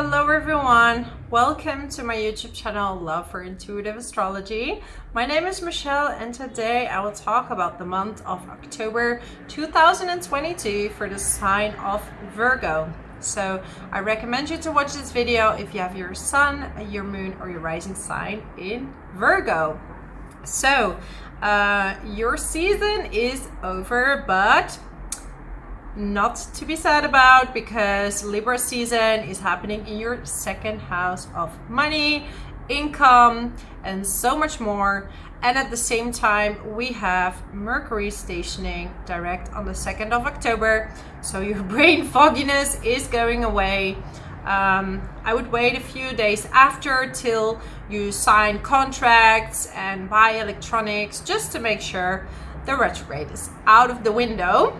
Hello everyone, welcome to my YouTube channel Love for Intuitive Astrology. My name is Michelle and today I will talk about the month of October 2022 for the sign of Virgo. So I recommend you to watch this video if you have your sun, your moon or your rising sign in Virgo. So your season is over, but not to be sad about, because Libra season is happening in your second house of money, income, and so much more. And at the same time, we have Mercury stationing direct on the 2nd of October. So your brain fogginess is going away. I would wait a few days after till you sign contracts and buy electronics, just to make sure the retrograde is out of the window.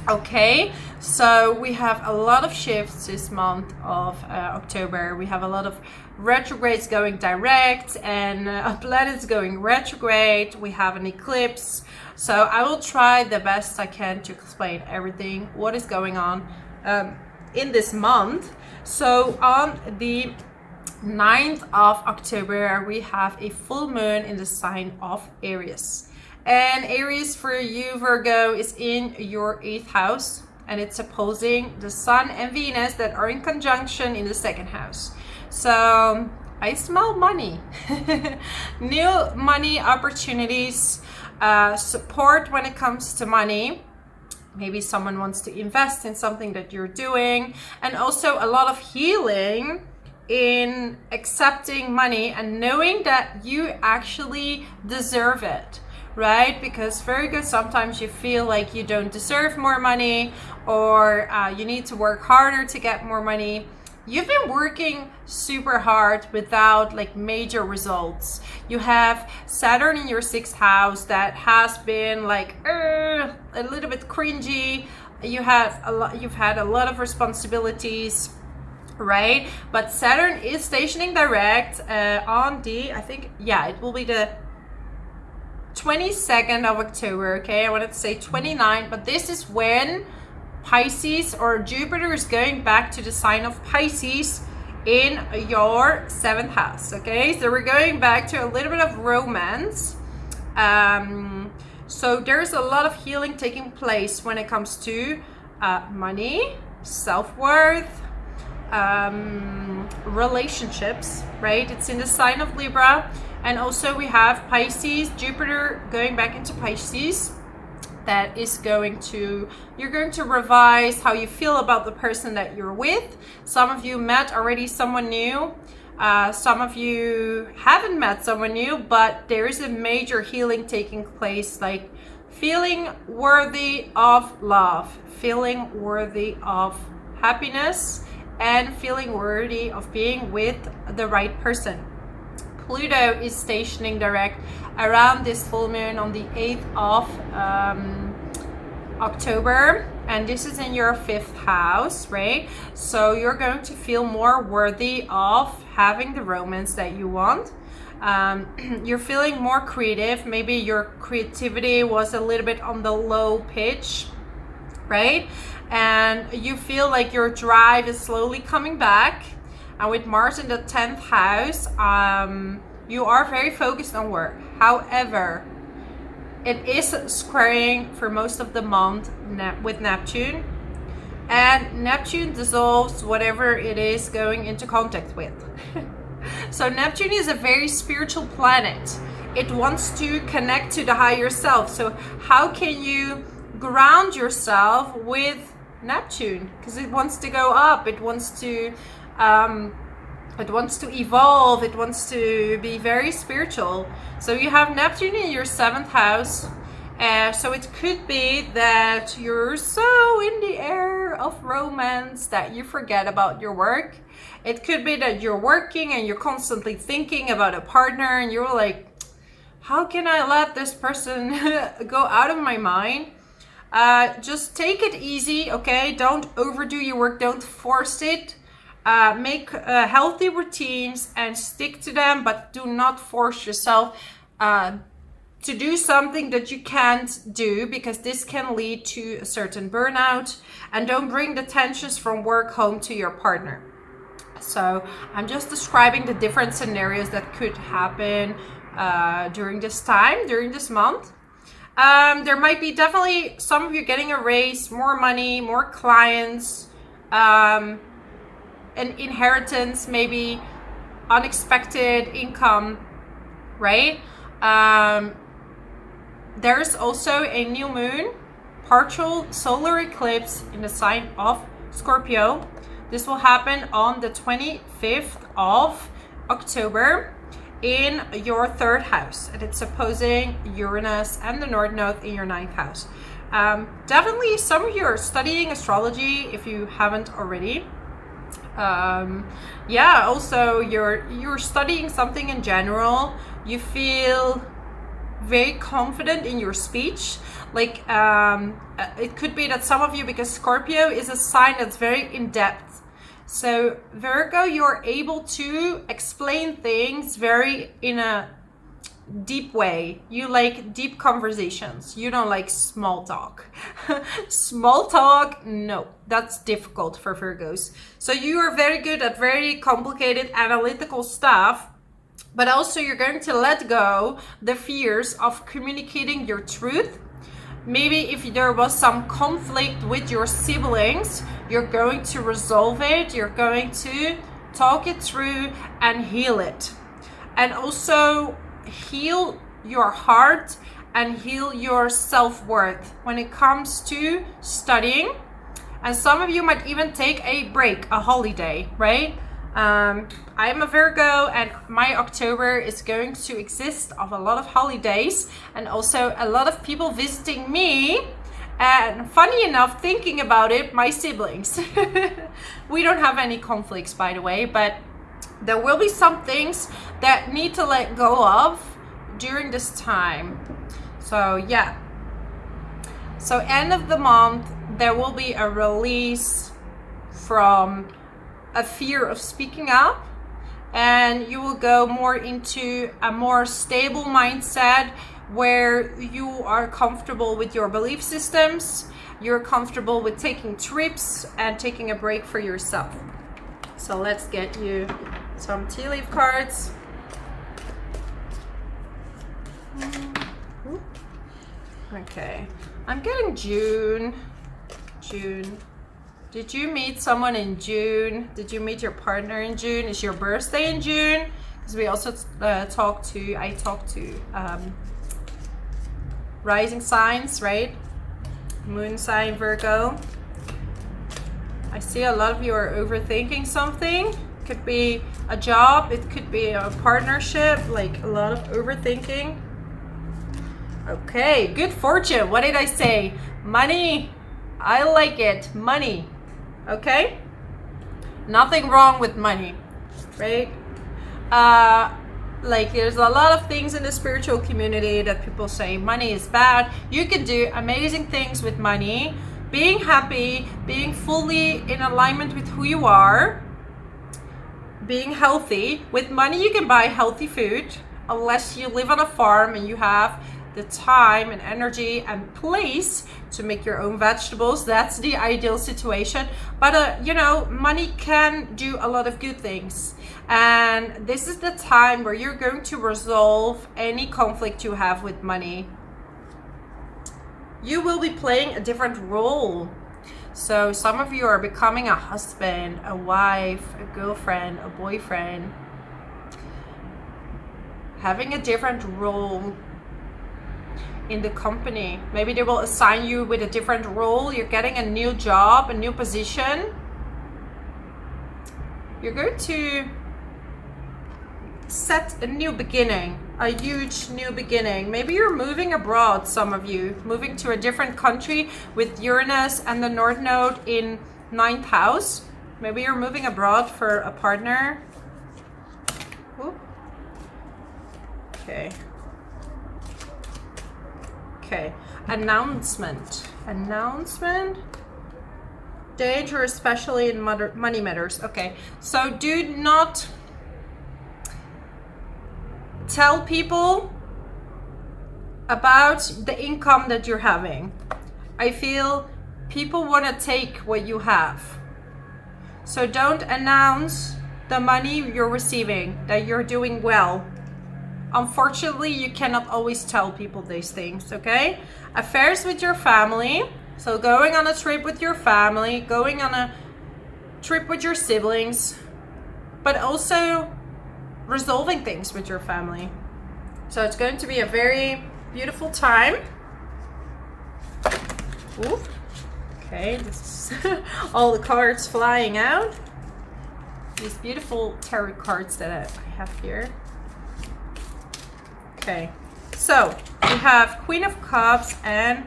Okay, so we have a lot of shifts this month of October. We have a lot of retrogrades going direct and planets going retrograde. We have an eclipse. So I will try the best I can to explain everything, what is going on in this month. So on the 9th of October, we have a full moon in the sign of Aries. And Aries for you, Virgo, is in your 8th house, and it's opposing the Sun and Venus that are in conjunction in the 2nd house. So I smell money, new money opportunities, support when it comes to money. Maybe someone wants to invest in something that you're doing, and also a lot of healing in accepting money and knowing that you actually deserve it. Right? Because very good, sometimes you feel like you don't deserve more money, or you need to work harder to get more money. You've been working super hard without like major results. You have Saturn in your 6th house that has been like a little bit cringy. You've had a lot of responsibilities, right? But Saturn is stationing direct on the, I think, yeah, it will be the 22nd of October. Okay, I wanted to say 29, but this is when Pisces or Jupiter is going back to the sign of Pisces in your 7th house. Okay, so we're going back to a little bit of romance. So there's a lot of healing taking place when it comes to money, self-worth, relationships, right? It's in the sign of Libra. And also we have Pisces, Jupiter going back into Pisces. That is you're going to revise how you feel about the person that you're with. Some of you met already someone new. Some of you haven't met someone new, but there is a major healing taking place, like feeling worthy of love, feeling worthy of happiness, and feeling worthy of being with the right person. Pluto is stationing direct around this full moon on the 8th of October, and this is in your 5th house, right? So you're going to feel more worthy of having the romance that you want. You're feeling more creative. Maybe your creativity was a little bit on the low pitch, right? And you feel like your drive is slowly coming back. And with Mars in the 10th house, you are very focused on work. However, it is squaring for most of the month with Neptune. And Neptune dissolves whatever it is going into contact with. So Neptune is a very spiritual planet. It wants to connect to the higher self. So how can you ground yourself with Neptune? Because it wants to go up. It wants to evolve. It wants to be very spiritual. So you have Neptune in your 7th house. So it could be that you're so in the air of romance that you forget about your work. It could be that you're working and you're constantly thinking about a partner and you're like, how can I let this person go out of my mind? Just take it easy, okay? Don't overdo your work. Don't force it. Make healthy routines and stick to them, but do not force yourself to do something that you can't do, because this can lead to a certain burnout. And don't bring the tensions from work home to your partner. So I'm just describing the different scenarios that could happen during this time, during this month. There might be definitely some of you getting a raise, more money, more clients, an inheritance, maybe unexpected income, right? There's also a new moon, partial solar eclipse in the sign of Scorpio. This will happen on the 25th of October in your 3rd house, and it's opposing Uranus and the North Node in your 9th house. Definitely some of you are studying astrology if you haven't already. Yeah, also you're studying something in general. You feel very confident in your speech. Like it could be that some of you, because Scorpio is a sign that's very in-depth. So Virgo, you're able to explain things very in a deep way. You like deep conversations. You don't like small talk. Small talk, no, that's difficult for Virgos. So you are very good at very complicated analytical stuff, but also you're going to let go the fears of communicating your truth. Maybe if there was some conflict with your siblings, you're going to resolve it. You're going to talk it through and heal it. And also heal your heart and heal your self-worth when it comes to studying. And some of you might even take a break, a holiday, right? I'm a Virgo, and my October is going to exist of a lot of holidays and also a lot of people visiting me, and funny enough, thinking about it, my siblings. We don't have any conflicts, by the way, but there will be some things that need to let go of during this time. So yeah, so end of the month there will be a release from a fear of speaking up, and you will go more into a more stable mindset where you are comfortable with your belief systems, you're comfortable with taking trips and taking a break for yourself. So let's get you some tea leaf cards. Okay, I'm getting June. Did you meet someone in June? Did you meet your partner in June? Is your birthday in June? Because we also I talked to rising signs, right? Moon sign Virgo. I see a lot of you are overthinking something. Could be a job, it could be a partnership, like a lot of overthinking. Okay, good fortune. What did I say? Money. I like it. Money. Okay, nothing wrong with money, right? Like there's a lot of things in the spiritual community that people say money is bad. You can do amazing things with money, being happy, being fully in alignment with who you are, being healthy. With money you can buy healthy food, unless you live on a farm and you have the time and energy and place to make your own vegetables. That's the ideal situation. But you know, money can do a lot of good things, and this is the time where you're going to resolve any conflict you have with money. You will be playing a different role. So some of you are becoming a husband, a wife, a girlfriend, a boyfriend, having a different role in the company. Maybe they will assign you with a different role. You're getting a new job, a new position. You're going to set a new beginning, a huge new beginning. Maybe you're moving abroad, some of you, moving to a different country with Uranus and the North Node in 9th house. Maybe you're moving abroad for a partner. Ooh. Okay. Okay, announcement. Danger, especially in money matters. Okay, so do not tell people about the income that you're having. I feel people want to take what you have. So don't announce the money you're receiving, that you're doing well. Unfortunately, you cannot always tell people these things, okay? Affairs with your family, so going on a trip with your family, going on a trip with your siblings, but also resolving things with your family. So it's going to be a very beautiful time. Ooh. Okay, this is all the cards flying out. These beautiful tarot cards that I have here. Okay, so we have Queen of Cups and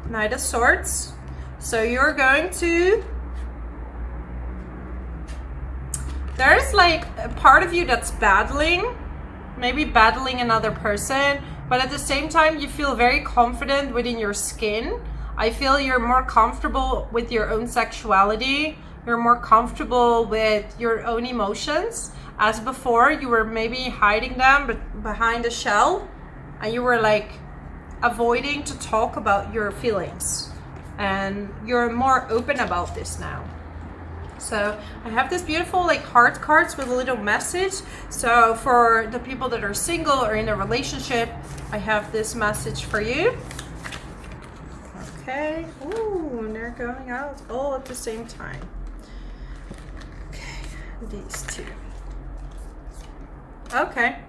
Knight of Swords. So you're going to, there's like a part of you that's battling, maybe battling another person, but at the same time you feel very confident within your skin. I feel you're more comfortable with your own sexuality. You're more comfortable with your own emotions. As before, you were maybe hiding them but behind a shell, and you were like avoiding to talk about your feelings. And you're more open about this now. So I have this beautiful like heart cards with a little message. So for the people that are single or in a relationship, I have this message for you. Okay. Ooh, and they're going out all at the same time. Okay, these two. Okay,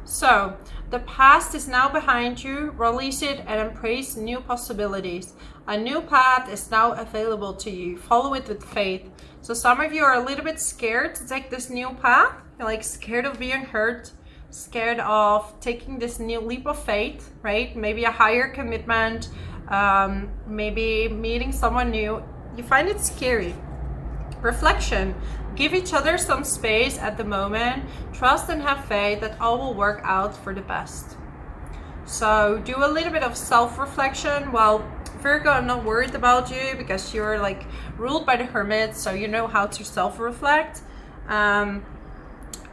so the past is now behind you. Release it and embrace new possibilities. A new path is now available to you. Follow it with faith. So some of you are a little bit scared to take this new path. You're like scared of being hurt, scared of taking this new leap of faith, right? Maybe a higher commitment, maybe meeting someone new. You find it scary. Reflection. Give each other some space at the moment. Trust and have faith that all will work out for the best. So do a little bit of self-reflection. Well, Virgo, I'm not worried about you because you're like ruled by the Hermit, so you know how to self-reflect. And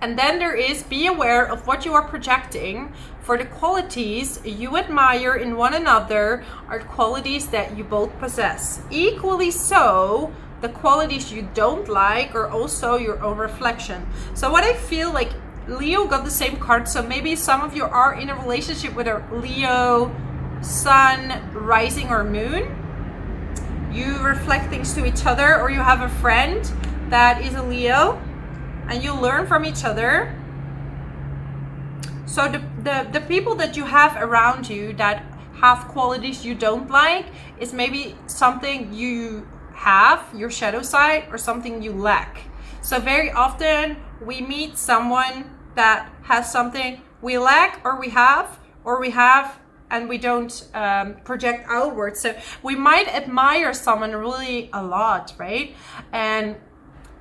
then there is, be aware of what you are projecting. For the qualities you admire in one another are qualities that you both possess. Equally so, the qualities you don't like are also your own reflection. So what I feel like, Leo got the same card, so maybe some of you are in a relationship with a Leo, Sun, Rising or Moon. You reflect things to each other, or you have a friend that is a Leo and you learn from each other. So the people that you have around you that have qualities you don't like is maybe something you have, your shadow side, or something you lack. So very often we meet someone that has something we lack, or we have and we don't project outward. So we might admire someone really a lot, right? And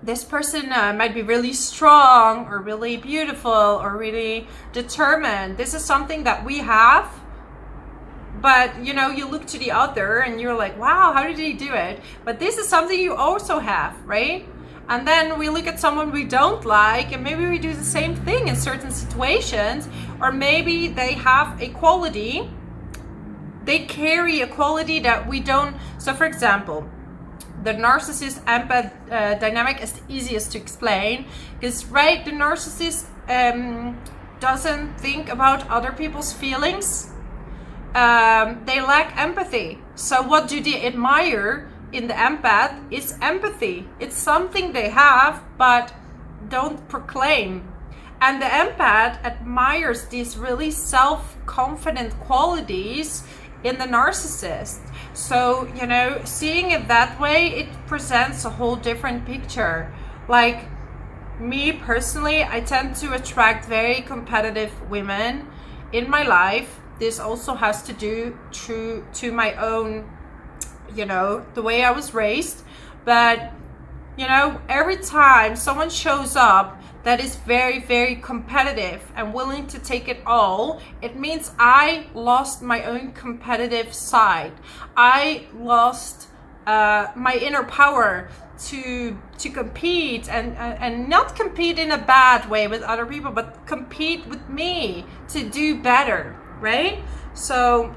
this person might be really strong or really beautiful or really determined. This is something that we have, but you know, you look to the other and you're like, wow, how did he do it? But this is something you also have, right? And then we look at someone we don't like, and maybe we do the same thing in certain situations, or maybe they have a quality, they carry a quality that we don't. So for example, the narcissist empath dynamic is the easiest to explain, because right, the narcissist doesn't think about other people's feelings. They lack empathy. So what do they admire in the empath is empathy. It's something they have but don't proclaim. And the empath admires these really self-confident qualities in the narcissist. So, you know, seeing it that way, it presents a whole different picture. Like me personally, I tend to attract very competitive women in my life. This also has to do to my own, you know, the way I was raised. But, you know, every time someone shows up that is very, very competitive and willing to take it all, it means I lost my own competitive side. I lost my inner power to compete, and not compete in a bad way with other people, but compete with me to do better, right? So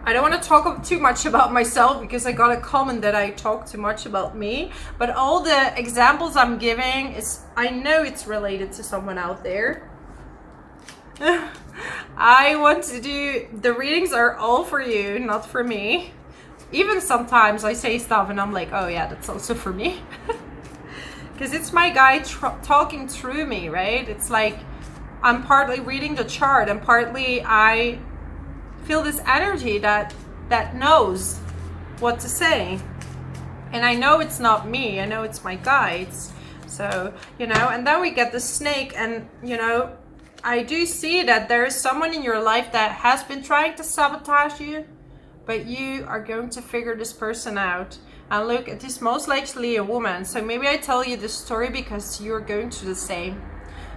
I don't want to talk too much about myself because I got a comment that I talk too much about me, but all the examples I'm giving is, I know it's related to someone out there. I want to do, the readings are all for you, not for me. Even sometimes I say stuff and I'm like, oh yeah, that's also for me. Because it's my guy talking through me, right? It's like I'm partly reading the chart and partly I feel this energy that knows what to say. And I know it's not me, I know it's my guides. So, you know, and then we get the snake, and, you know, I do see that there is someone in your life that has been trying to sabotage you, but you are going to figure this person out. And look, it is most likely a woman. So maybe I tell you this story because you're going through the same.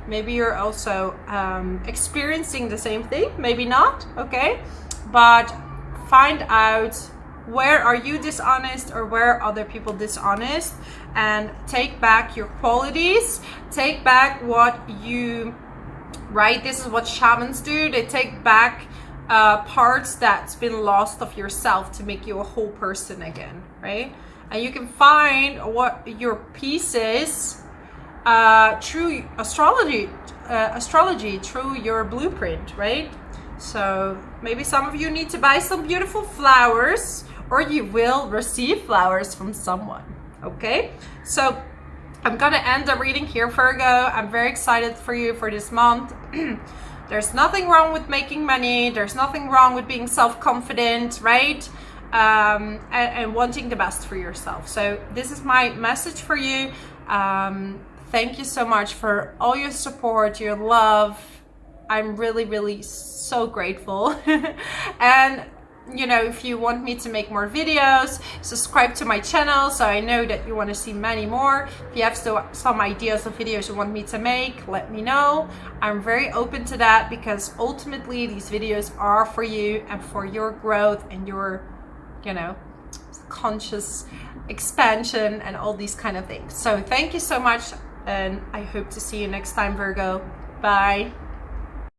Maybe you're also experiencing the same thing, maybe not, okay? But find out, where are you dishonest or where are other people dishonest, and take back your qualities, take back what you, right? This is what shamans do. They take back parts that's been lost of yourself to make you a whole person again, right? And you can find what your piece is through astrology, through your blueprint, right? So maybe some of you need to buy some beautiful flowers, or you will receive flowers from someone, okay? So I'm gonna end the reading here, Virgo. I'm very excited for you for this month. There's nothing wrong with making money. There's nothing wrong with being self-confident, right? And wanting the best for yourself. So this is my message for you. Thank you so much for all your support, your love. I'm really, really so grateful. And you know, if you want me to make more videos, subscribe to my channel so I know that you want to see many more. If you have some ideas of videos you want me to make, let me know. I'm very open to that, because ultimately these videos are for you and for your growth and your, you know, conscious expansion and all these kind of things. So thank you so much, and I hope to see you next time, Virgo. Bye.